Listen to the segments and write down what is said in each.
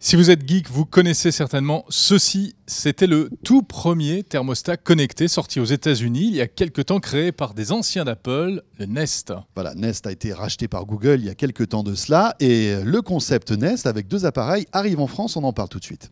Si vous êtes geek, vous connaissez certainement ceci. C'était le tout premier thermostat connecté sorti aux États-Unis il y a quelques temps, créé par des anciens d'Apple, le Nest. Voilà, Nest a été racheté par Google il y a quelques temps de cela et le concept Nest avec 2 appareils arrive en France, on en parle tout de suite.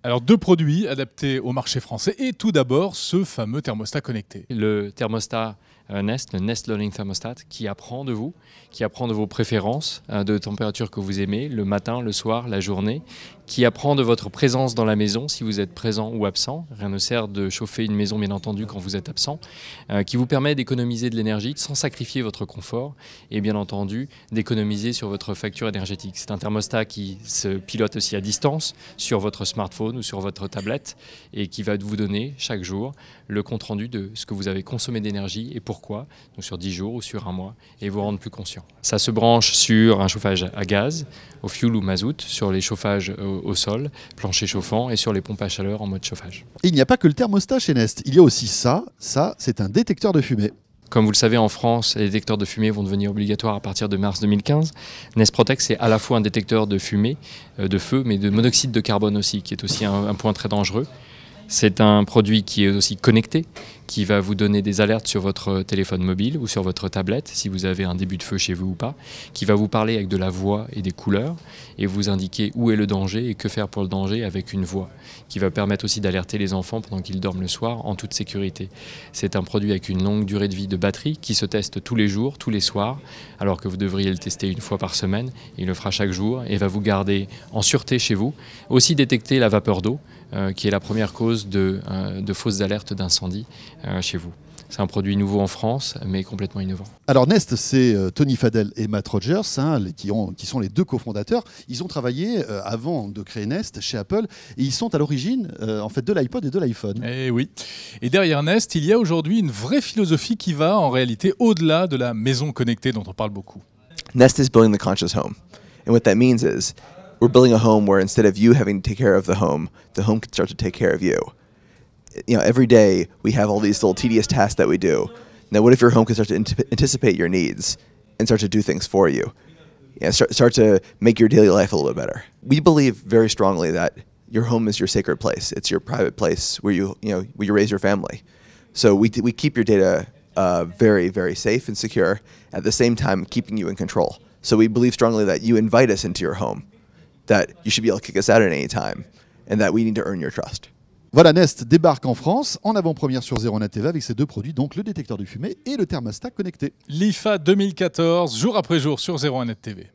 Alors 2 produits adaptés au marché français et tout d'abord ce fameux thermostat connecté. Le thermostat Nest, le Nest Learning Thermostat, qui apprend de vous, qui apprend de vos préférences, de température que vous aimez, le matin, le soir, la journée, qui apprend de votre présence dans la maison, si vous êtes présent ou absent. Rien ne sert de chauffer une maison, bien entendu, quand vous êtes absent, qui vous permet d'économiser de l'énergie sans sacrifier votre confort et, bien entendu, d'économiser sur votre facture énergétique. C'est un thermostat qui se pilote aussi à distance sur votre smartphone ou sur votre tablette et qui va vous donner chaque jour le compte-rendu de ce que vous avez consommé d'énergie et pourquoi, donc sur 10 jours ou sur un mois, et vous rendre plus conscient. Ça se branche sur un chauffage à gaz, au fioul ou mazout, sur les chauffages au sol, plancher chauffant et sur les pompes à chaleur en mode chauffage. Et il n'y a pas que le thermostat chez Nest, il y a aussi ça c'est un détecteur de fumée. Comme vous le savez, en France, les détecteurs de fumée vont devenir obligatoires à partir de mars 2015. Nest Protect, c'est à la fois un détecteur de fumée, de feu, mais de monoxyde de carbone aussi, qui est aussi un point très dangereux. C'est un produit qui est aussi connecté, qui va vous donner des alertes sur votre téléphone mobile ou sur votre tablette, si vous avez un début de feu chez vous ou pas, qui va vous parler avec de la voix et des couleurs, et vous indiquer où est le danger et que faire pour le danger avec une voix, qui va permettre aussi d'alerter les enfants pendant qu'ils dorment le soir en toute sécurité. C'est un produit avec une longue durée de vie de batterie qui se teste tous les jours, tous les soirs, alors que vous devriez le tester une fois par semaine. Il le fera chaque jour et va vous garder en sûreté chez vous. Aussi détecter la vapeur d'eau, qui est la première cause de fausses alertes d'incendie chez vous. C'est un produit nouveau en France, mais complètement innovant. Alors Nest, c'est Tony Fadell et Matt Rogers, qui sont les 2 cofondateurs. Ils ont travaillé avant de créer Nest chez Apple et ils sont à l'origine en fait de l'iPod et de l'iPhone. Et oui. Et derrière Nest, il y a aujourd'hui une vraie philosophie qui va en réalité au-delà de la maison connectée dont on parle beaucoup. Nest is building the conscious home. And what that means is we're building a home where instead of you having to take care of the home can start to take care of you. You know, every day we have all these little tedious tasks that we do. Now, what if your home could start to anticipate your needs and start to do things for you? Start to make your daily life a little bit better. We believe very strongly that your home is your sacred place. It's your private place where you raise your family. So we keep your data very, very safe and secure, at the same time keeping you in control. So we believe strongly that you invite us into your home, that you should be able to kick us out at any time, and that we need to earn your trust. Voilà, Nest débarque en France en avant-première sur Zero Net TV avec ses 2 produits, donc le détecteur de fumée et le thermostat connecté. L'IFA 2014, jour après jour sur 01net TV.